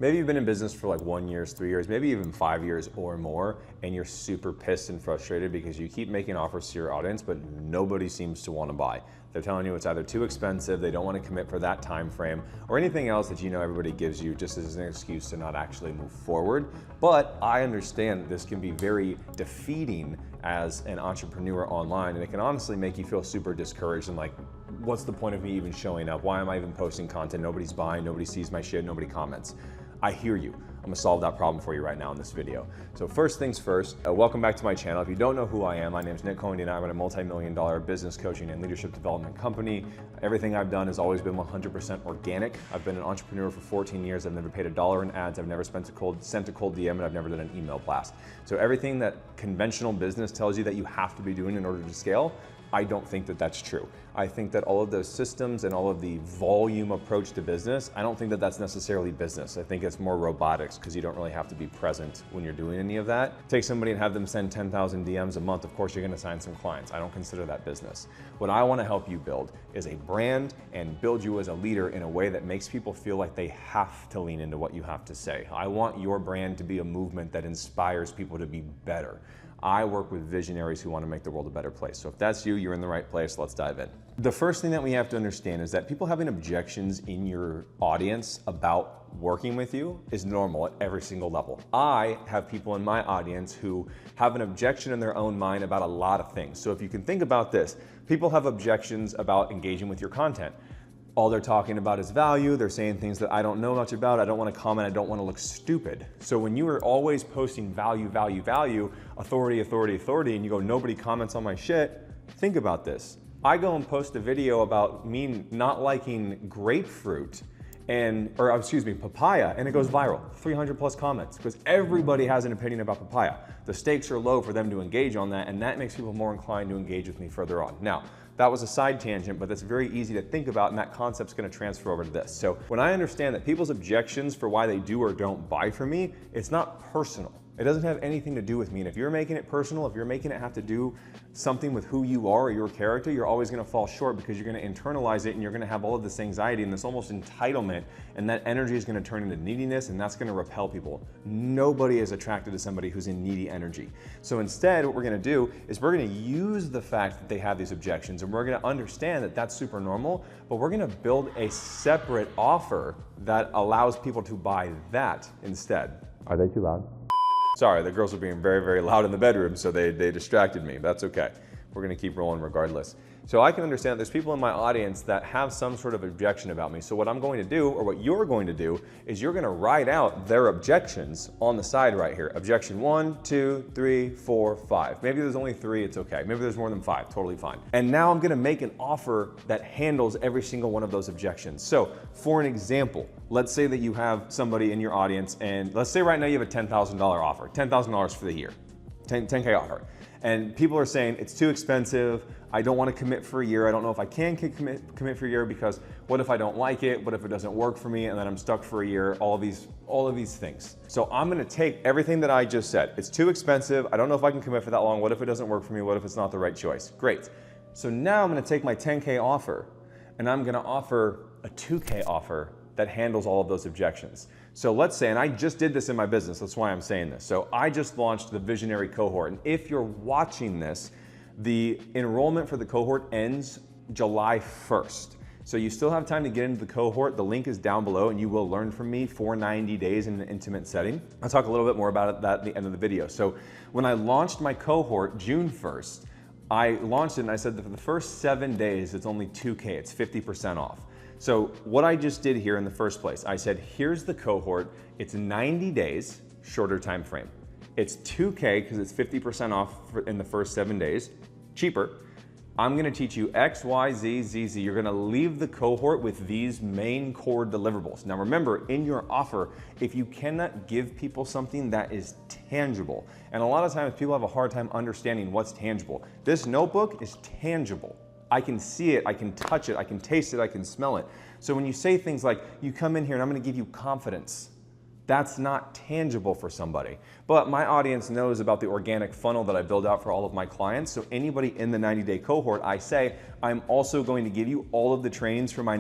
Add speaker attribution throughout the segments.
Speaker 1: Maybe you've been in business for like 1 year, 3 years, maybe even 5 years or more, and you're super pissed and frustrated because you keep making offers to your audience, but nobody seems to want to buy. They're telling you it's either too expensive, they don't want to commit for that time frame, or anything else that you know everybody gives you just as an excuse to not actually move forward. But I understand this can be very defeating as an entrepreneur online, and it can honestly make you feel super discouraged and like, what's the point of me even showing up? Why am I even posting content? Nobody's buying, nobody sees my shit, nobody comments. I hear you. I'm gonna solve that problem for you right now in this video. So first things first, welcome back to my channel. If you don't know who I am, my name is Nick Cohen and I run a multi-million-dollar business coaching and leadership development company. Everything I've done has always been 100% organic. I've been an entrepreneur for 14 years. I've never paid $1 in ads. I've never sent a cold DM, and I've never done an email blast. So everything that conventional business tells you that you have to be doing in order to scale, I don't think that that's true. I think that all of those systems and all of the volume approach to business, I don't think that that's necessarily business. I think it's more robotics because you don't really have to be present when you're doing any of that. Take somebody and have them send 10,000 DMs a month, of course you're gonna sign some clients. I don't consider that business. What I wanna help you build is a brand and build you as a leader in a way that makes people feel like they have to lean into what you have to say. I want your brand to be a movement that inspires people to be better. I work with visionaries who want to make the world a better place. So if that's you, you're in the right place. Let's dive in. The first thing that we have to understand is that people having objections in your audience about working with you is normal at every single level. I have people in my audience who have an objection in their own mind about a lot of things. So if you can think about this, people have objections about engaging with your content. All they're talking about is value. They're saying things that I don't know much about. I don't want to comment. I don't want to look stupid. So when you are always posting value, value, value, authority, authority, authority, and you go, nobody comments on my shit, think about this. I go and post a video about me not liking grapefruit papaya, and it goes viral, 300 plus comments, because everybody has an opinion about papaya. The stakes are low for them to engage on that, and that makes people more inclined to engage with me further on. Now, that was a side tangent, but that's very easy to think about, and that concept's gonna transfer over to this. So when I understand that people's objections for why they do or don't buy from me, it's not personal. It doesn't have anything to do with me. And if you're making it personal, if you're making it have to do something with who you are or your character, you're always gonna fall short because you're gonna internalize it and you're gonna have all of this anxiety and this almost entitlement, and that energy is gonna turn into neediness, and that's gonna repel people. Nobody is attracted to somebody who's in needy energy. So instead, what we're gonna do is we're gonna use the fact that they have these objections, and we're gonna understand that that's super normal, but we're gonna build a separate offer that allows people to buy that instead. Are they too loud? Sorry, the girls were being very, very loud in the bedroom, so they distracted me. That's okay. We're gonna keep rolling regardless. So I can understand that there's people in my audience that have some sort of objection about me. So what I'm going to do, or what you're going to do, is you're gonna write out their objections on the side right here. Objection 1, 2, 3, 4, 5. Maybe there's only 3, it's okay. Maybe there's more than 5, totally fine. And now I'm gonna make an offer that handles every single one of those objections. So for an example, let's say that you have somebody in your audience, and let's say right now you have a $10,000 offer, $10,000 for the year, 10K offer. And people are saying, it's too expensive, I don't want to commit for a year, I don't know if I can commit for a year because what if I don't like it, what if it doesn't work for me, and then I'm stuck for a year, all of these things. So I'm gonna take everything that I just said. It's too expensive, I don't know if I can commit for that long, what if it doesn't work for me, what if it's not the right choice? Great. So now I'm gonna take my 10K offer, and I'm gonna offer a 2K offer that handles all of those objections. So let's say, and I just did this in my business, that's why I'm saying this. So I just launched the Visionary cohort, and if you're watching this, the enrollment for the cohort ends July 1st. So you still have time to get into the cohort. The link is down below, and you will learn from me for 90 days in an intimate setting. I'll talk a little bit more about that at the end of the video. So when I launched my cohort June 1st, I launched it and I said that for the first 7 days, it's only 2K, it's 50% off. So what I just did here in the first place, I said, here's the cohort, it's 90 days, shorter time frame. It's 2K because it's 50% off in the first 7 days, cheaper. I'm gonna teach you X, Y, Z, Z, Z. You're gonna leave the cohort with these main core deliverables. Now remember, in your offer, if you cannot give people something that is tangible, and a lot of times people have a hard time understanding what's tangible. This notebook is tangible. I can see it, I can touch it, I can taste it, I can smell it. So when you say things like, you come in here and I'm gonna give you confidence, That's not tangible for somebody. But my audience knows about the organic funnel that I build out for all of my clients. So anybody in the 90-day cohort, I say, I'm also going to give you all of the trainings for my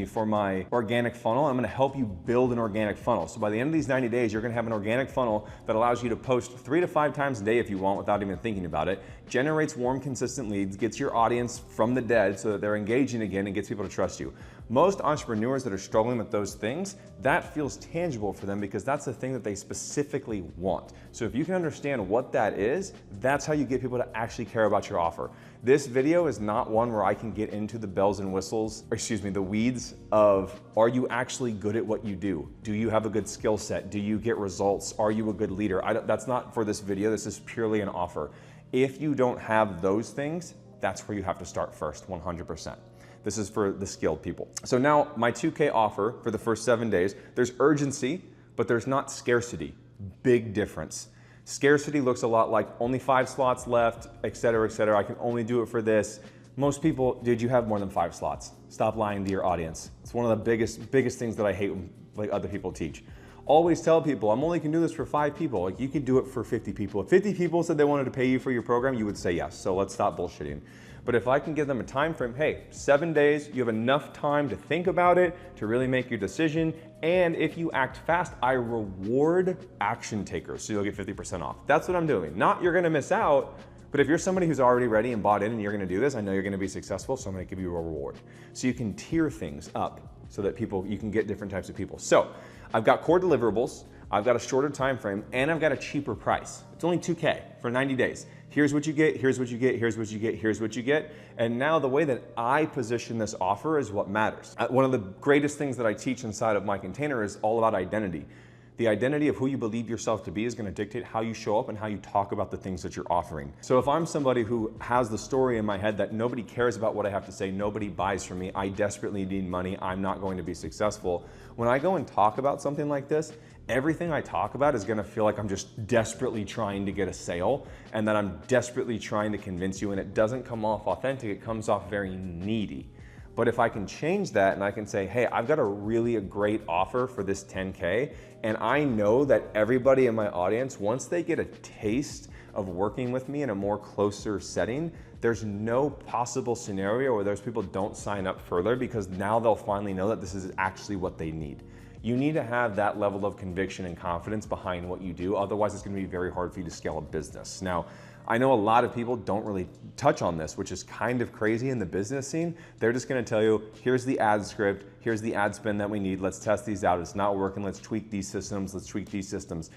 Speaker 1: for my organic funnel. I'm going to help you build an organic funnel. So by the end of these 90 days, you're going to have an organic funnel that allows you to post 3 to 5 times a day if you want without even thinking about it, generates warm, consistent leads, gets your audience from the dead so that they're engaging again and gets people to trust you. Most entrepreneurs that are struggling with those things, that feels tangible for them because that's the thing that they specifically want. So if you can understand what that is, that's how you get people to actually care about your offer. This video is not one where I can get into the bells and whistles, the weeds of, are you actually good at what you do? Do you have a good skill set? Do you get results? Are you a good leader? That's not for this video. This is purely an offer. If you don't have those things, that's where you have to start first, 100%. This is for the skilled people. So now my 2K offer for the first 7 days, there's urgency, but there's not scarcity. Big difference. Scarcity looks a lot like only 5 slots left, et cetera, et cetera. I can only do it for this. Most people, dude, you have more than 5 slots. Stop lying to your audience. It's one of the biggest things that I hate when other people teach. Always tell people, I'm only can do this for 5 people. Like, you could do it for 50 people. If 50 people said they wanted to pay you for your program, you would say yes. So let's stop bullshitting. But if I can give them a time frame, hey, 7 days, you have enough time to think about it, to really make your decision. And if you act fast, I reward action takers. So you'll get 50% off. That's what I'm doing. Not you're gonna miss out, but if you're somebody who's already ready and bought in and you're gonna do this, I know you're gonna be successful, so I'm gonna give you a reward. So you can tier things up so that you can get different types of people. So I've got core deliverables, I've got a shorter time frame, and I've got a cheaper price. It's only 2K for 90 days. Here's what you get, here's what you get, here's what you get, here's what you get. And now the way that I position this offer is what matters. One of the greatest things that I teach inside of my container is all about identity. The identity of who you believe yourself to be is going to dictate how you show up and how you talk about the things that you're offering. So if I'm somebody who has the story in my head that nobody cares about what I have to say, nobody buys from me, I desperately need money, I'm not going to be successful. When I go and talk about something like this, everything I talk about is going to feel like I'm just desperately trying to get a sale and that I'm desperately trying to convince you, and it doesn't come off authentic, it comes off very needy. But if I can change that and I can say, hey, I've got a great offer for this 10K, and I know that everybody in my audience, once they get a taste of working with me in a more closer setting, there's no possible scenario where those people don't sign up further, because now they'll finally know that this is actually what they need. You need to have that level of conviction and confidence behind what you do. Otherwise, it's going to be very hard for you to scale a business. Now, I know a lot of people don't really touch on this, which is kind of crazy in the business scene. They're just going to tell you, here's the ad script, here's the ad spend that we need, let's test these out, it's not working, let's tweak these systems, let's tweak these systems.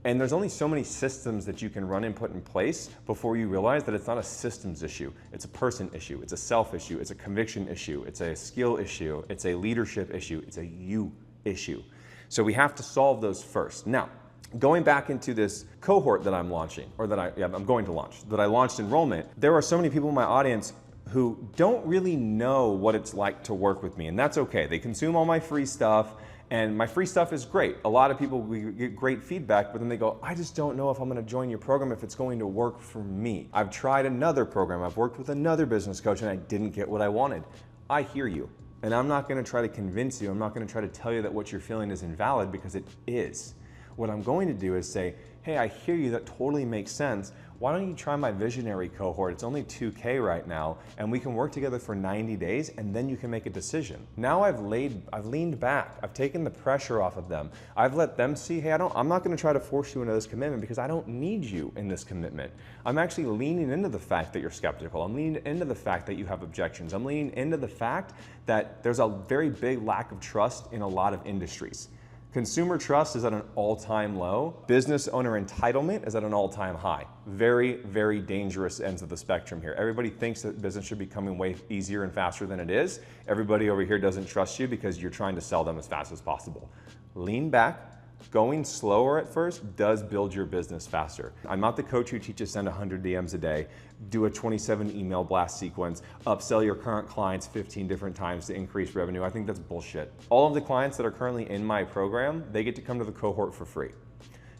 Speaker 1: And there's only so many systems that you can run and put in place before you realize that it's not a systems issue. It's a person issue, it's a self issue, it's a conviction issue, it's a skill issue, it's a leadership issue, it's a you issue. So we have to solve those first. Now, going back into this cohort that I'm launching, or that I'm going to launch, that I launched enrollment, there are so many people in my audience who don't really know what it's like to work with me, and that's okay. They consume all my free stuff, and my free stuff is great. A lot of people get great feedback, but then they go, I just don't know if I'm gonna join your program, if it's going to work for me. I've tried another program, I've worked with another business coach, and I didn't get what I wanted. I hear you. And I'm not gonna try to convince you, I'm not gonna try to tell you that what you're feeling is invalid, because it is. What I'm going to do is say, hey, I hear you, that totally makes sense. Why don't you try my visionary cohort? It's only 2K right now, and we can work together for 90 days, and then you can make a decision. Now I've leaned back. I've taken the pressure off of them. I've let them see, hey, I'm not gonna try to force you into this commitment, because I don't need you in this commitment. I'm actually leaning into the fact that you're skeptical. I'm leaning into the fact that you have objections. I'm leaning into the fact that there's a very big lack of trust in a lot of industries. Consumer trust is at an all-time low. Business owner entitlement is at an all-time high. Very, very dangerous ends of the spectrum here. Everybody thinks that business should be coming way easier and faster than it is. Everybody over here doesn't trust you because you're trying to sell them as fast as possible. Lean back. Going slower at first does build your business faster. I'm not the coach who teaches send 100 DMs a day, do a 27 email blast sequence, upsell your current clients 15 different times to increase revenue. I think that's bullshit. All of the clients that are currently in my program, they get to come to the cohort for free.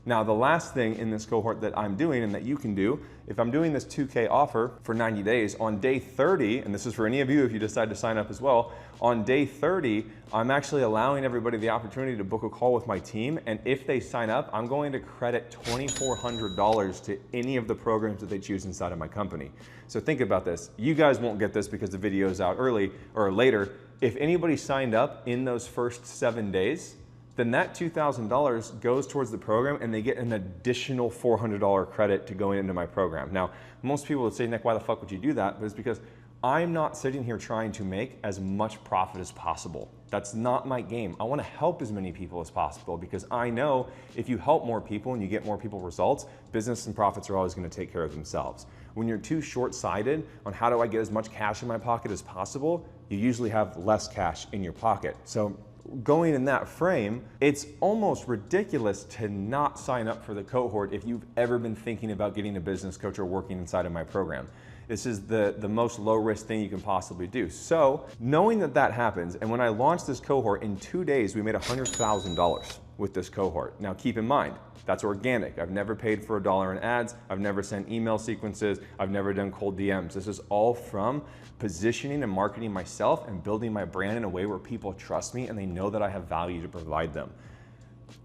Speaker 1: Now, the last thing in this cohort that I'm doing and that you can do, if I'm doing this 2K offer for 90 days, on day 30, and this is for any of you if you decide to sign up as well, on day 30, I'm actually allowing everybody the opportunity to book a call with my team, and if they sign up, I'm going to credit $2,400 to any of the programs that they choose inside of my company. So think about this. You guys won't get this because the video is out early or later. If anybody signed up in those first 7 days, then that $2,000 goes towards the program and they get an additional $400 credit to going into my program. Now, most people would say, Nick, why the fuck would you do that? But it's because I'm not sitting here trying to make as much profit as possible. That's not my game. I want to help as many people as possible because I know if you help more people and you get more people results, business and profits are always going to take care of themselves. When you're too short-sighted on how do I get as much cash in my pocket as possible, you usually have less cash in your pocket. So going in that frame, it's almost ridiculous to not sign up for the cohort if you've ever been thinking about getting a business coach or working inside of my program. This is the most low risk thing you can possibly do. So knowing that that happens, and when I launched this cohort, in 2 days, we made $100,000 with this cohort. Now keep in mind, that's organic. I've never paid for $1 in ads. I've never sent email sequences. I've never done cold DMs. This is all from positioning and marketing myself and building my brand in a way where people trust me and they know that I have value to provide them.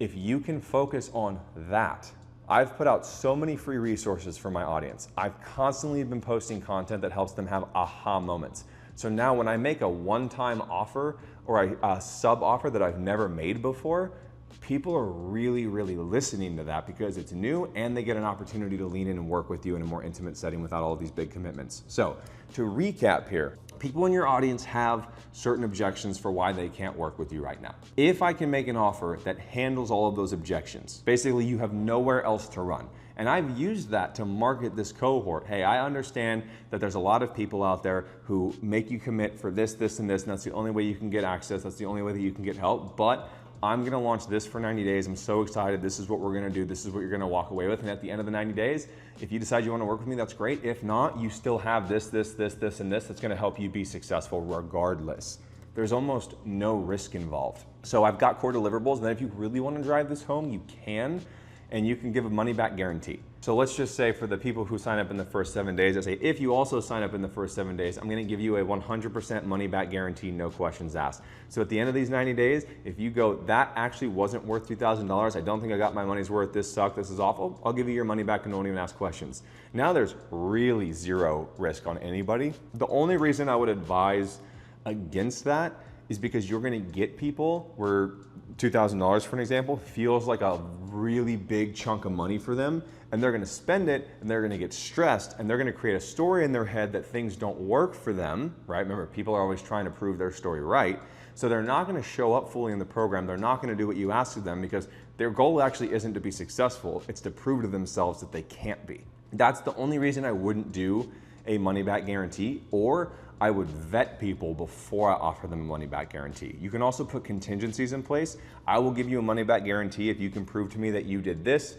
Speaker 1: If you can focus on that, I've put out so many free resources for my audience. I've constantly been posting content that helps them have aha moments. So now when I make a one-time offer or a sub offer that I've never made before, people are really, really listening to that because it's new and they get an opportunity to lean in and work with you in a more intimate setting without all of these big commitments. So to recap here, people in your audience have certain objections for why they can't work with you right now. If I can make an offer that handles all of those objections, basically you have nowhere else to run. And I've used that to market this cohort. Hey, I understand that there's a lot of people out there who make you commit for this, this, and this, and that's the only way you can get access. That's the only way that you can get help. But I'm gonna launch this for 90 days. I'm so excited. This is what we're gonna do. This is what you're gonna walk away with. And at the end of the 90 days, if you decide you wanna work with me, that's great. If not, you still have this, and this that's gonna help you be successful regardless. There's almost no risk involved. So I've got core deliverables, and then if you really wanna drive this home, you can, and you can give a money back guarantee. So let's just say for the people who sign up in the first 7 days, I say, if you also sign up in the first 7 days, I'm gonna give you a 100% money back guarantee, no questions asked. So at the end of these 90 days, if you go, that actually wasn't worth $2,000, I don't think I got my money's worth, this sucked, this is awful, I'll give you your money back and don't even ask questions. Now there's really zero risk on anybody. The only reason I would advise against that is because you're gonna get people where $2,000, for an example, feels like a really big chunk of money for them, and they're gonna spend it, and they're gonna get stressed, and they're gonna create a story in their head that things don't work for them, right? Remember, people are always trying to prove their story right, so they're not gonna show up fully in the program, they're not gonna do what you ask of them because their goal actually isn't to be successful, it's to prove to themselves that they can't be. That's the only reason I wouldn't do a money back guarantee, or I would vet people before I offer them a money back guarantee. You can also put contingencies in place. I will give you a money back guarantee if you can prove to me that you did this,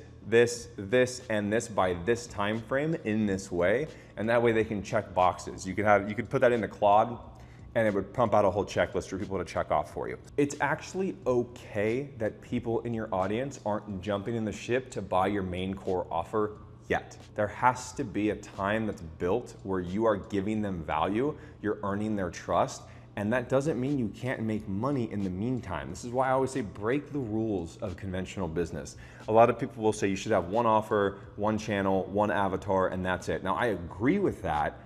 Speaker 1: and this by this time frame in this way, and that way they can check boxes. You could put that into Claude and it would pump out a whole checklist for people to check off for you. It's actually okay that people in your audience aren't jumping in the ship to buy your main core offer yet. There has to be a time that's built where you are giving them value, you're earning their trust, and that doesn't mean you can't make money in the meantime. This is why I always say break the rules of conventional business. A lot of people will say you should have one offer, one channel, one avatar, and that's it. Now I agree with that,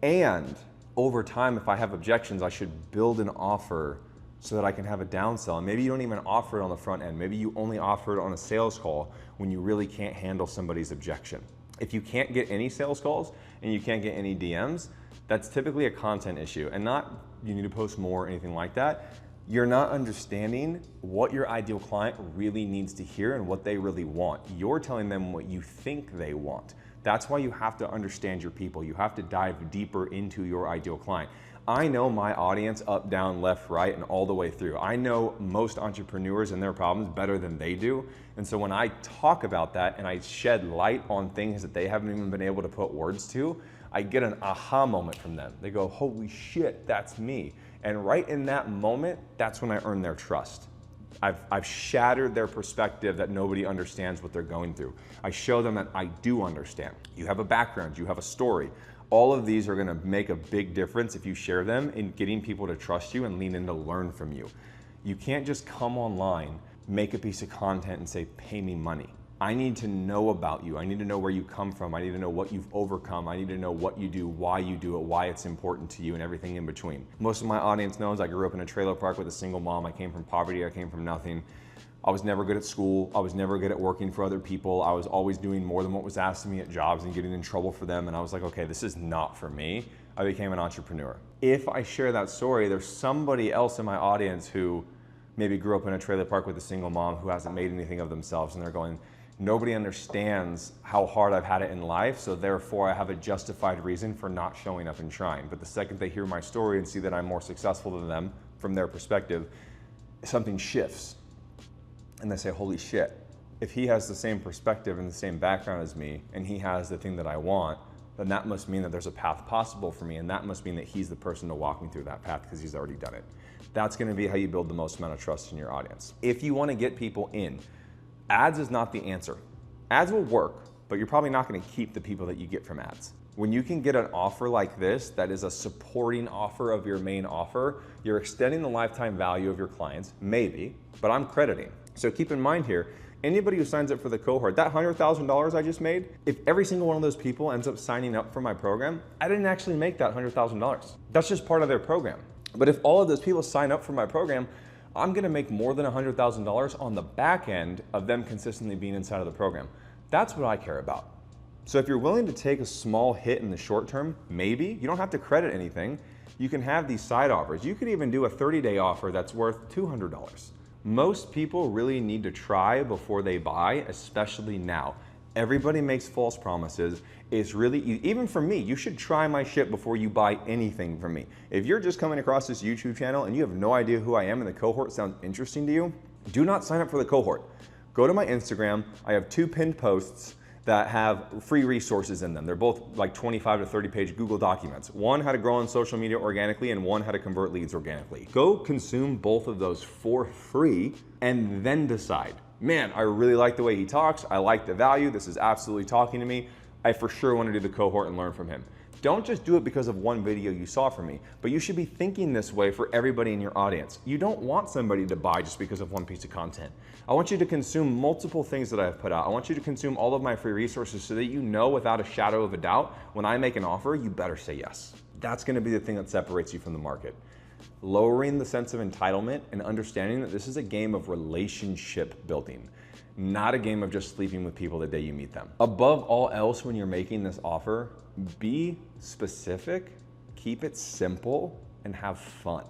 Speaker 1: and over time, if I have objections, I should build an offer so that I can have a downsell. And maybe you don't even offer it on the front end. Maybe you only offer it on a sales call when you really can't handle somebody's objection. If you can't get any sales calls and you can't get any DMs, that's typically a content issue, and not you need to post more or anything like that. You're not understanding what your ideal client really needs to hear and what they really want. You're telling them what you think they want. That's why you have to understand your people. You have to dive deeper into your ideal client. I know my audience up, down, left, right, and all the way through. I know most entrepreneurs and their problems better than they do. And so when I talk about that and I shed light on things that they haven't even been able to put words to, I get an aha moment from them. They go, holy shit, that's me. And right in that moment, that's when I earn their trust. I've shattered their perspective that nobody understands what they're going through. I show them that I do understand. You have a background, you have a story. All of these are gonna make a big difference if you share them in getting people to trust you and lean in to learn from you. You can't just come online, make a piece of content and say, pay me money. I need to know about you. I need to know where you come from. I need to know what you've overcome. I need to know what you do, why you do it, why it's important to you, and everything in between. Most of my audience knows I grew up in a trailer park with a single mom. I came from poverty. I came from nothing. I was never good at school. I was never good at working for other people. I was always doing more than what was asked of me at jobs and getting in trouble for them. And I was like, okay, this is not for me. I became an entrepreneur. If I share that story, there's somebody else in my audience who maybe grew up in a trailer park with a single mom who hasn't made anything of themselves, and they're going, nobody understands how hard I've had it in life, so therefore I have a justified reason for not showing up and trying. But the second they hear my story and see that I'm more successful than them from their perspective, something shifts. And they say, holy shit, if he has the same perspective and the same background as me, and he has the thing that I want, then that must mean that there's a path possible for me, and that must mean that he's the person to walk me through that path because he's already done it. That's gonna be how you build the most amount of trust in your audience. If you wanna get people in, ads is not the answer. Ads will work, but you're probably not gonna keep the people that you get from ads. When you can get an offer like this, that is a supporting offer of your main offer, you're extending the lifetime value of your clients, maybe, but I'm crediting. So keep in mind here, anybody who signs up for the cohort, that $100,000 I just made, if every single one of those people ends up signing up for my program, I didn't actually make that $100,000. That's just part of their program. But if all of those people sign up for my program, I'm gonna make more than $100,000 on the back end of them consistently being inside of the program. That's what I care about. So if you're willing to take a small hit in the short term, maybe, you don't have to credit anything. You can have these side offers. You could even do a 30-day offer that's worth $200. Most people really need to try before they buy, especially now. Everybody makes false promises. It's really, even for me, you should try my shit before you buy anything from me. If you're just coming across this YouTube channel and you have no idea who I am and the cohort sounds interesting to you, do not sign up for the cohort. Go to my Instagram. I have 2 pinned posts that have free resources in them. They're both like 25 to 30 page Google documents. One, how to grow on social media organically, and one, how to convert leads organically. Go consume both of those for free and then decide, man, I really like the way he talks. I like the value. This is absolutely talking to me. I for sure want to do the cohort and learn from him. Don't just do it because of one video you saw from me, but you should be thinking this way for everybody in your audience. You don't want somebody to buy just because of one piece of content. I want you to consume multiple things that I've put out. I want you to consume all of my free resources so that you know without a shadow of a doubt, when I make an offer, you better say yes. That's gonna be the thing that separates you from the market. Lowering the sense of entitlement and understanding that this is a game of relationship building, not a game of just sleeping with people the day you meet them. Above all else, when you're making this offer, be specific, keep it simple, and have fun.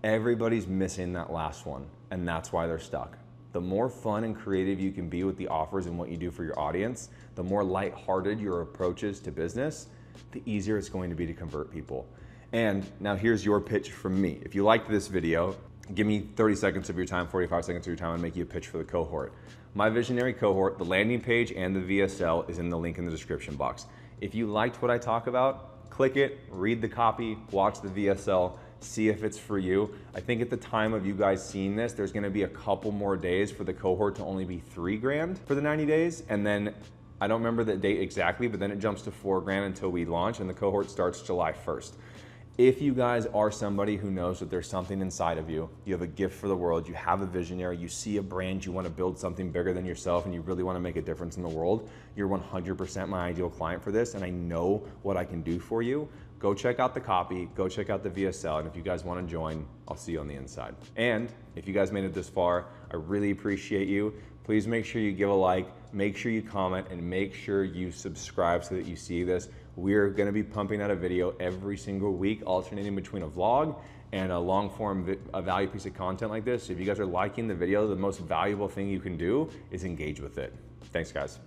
Speaker 1: Everybody's missing that last one, and that's why they're stuck. The more fun and creative you can be with the offers and what you do for your audience, the more lighthearted your approach is to business, the easier it's going to be to convert people. And now here's your pitch from me. If you liked this video, give me 30 seconds of your time, 45 seconds of your time, and make you a pitch for the cohort. My visionary cohort, the landing page and the VSL is in the link in the description box. If you liked what I talk about, click it, read the copy, watch the VSL, see if it's for you. I think at the time of you guys seeing this, there's gonna be a couple more days for the cohort to only be $3,000 for the 90 days. And then I don't remember the date exactly, but then it jumps to $4,000 until we launch, and the cohort starts July 1st. If you guys are somebody who knows that there's something inside of you, you have a gift for the world, you have a visionary, you see a brand, you want to build something bigger than yourself, and you really want to make a difference in the world, you're 100% my ideal client for this, and I know what I can do for you. Go check out the copy, go check out the VSL, and if you guys want to join, I'll see you on the inside. And if you guys made it this far, I really appreciate you. Please make sure you give a like, make sure you comment, and make sure you subscribe so that you see this. We're gonna be pumping out a video every single week, alternating between a vlog and a long form, a value piece of content like this. So if you guys are liking the video, the most valuable thing you can do is engage with it. Thanks, guys.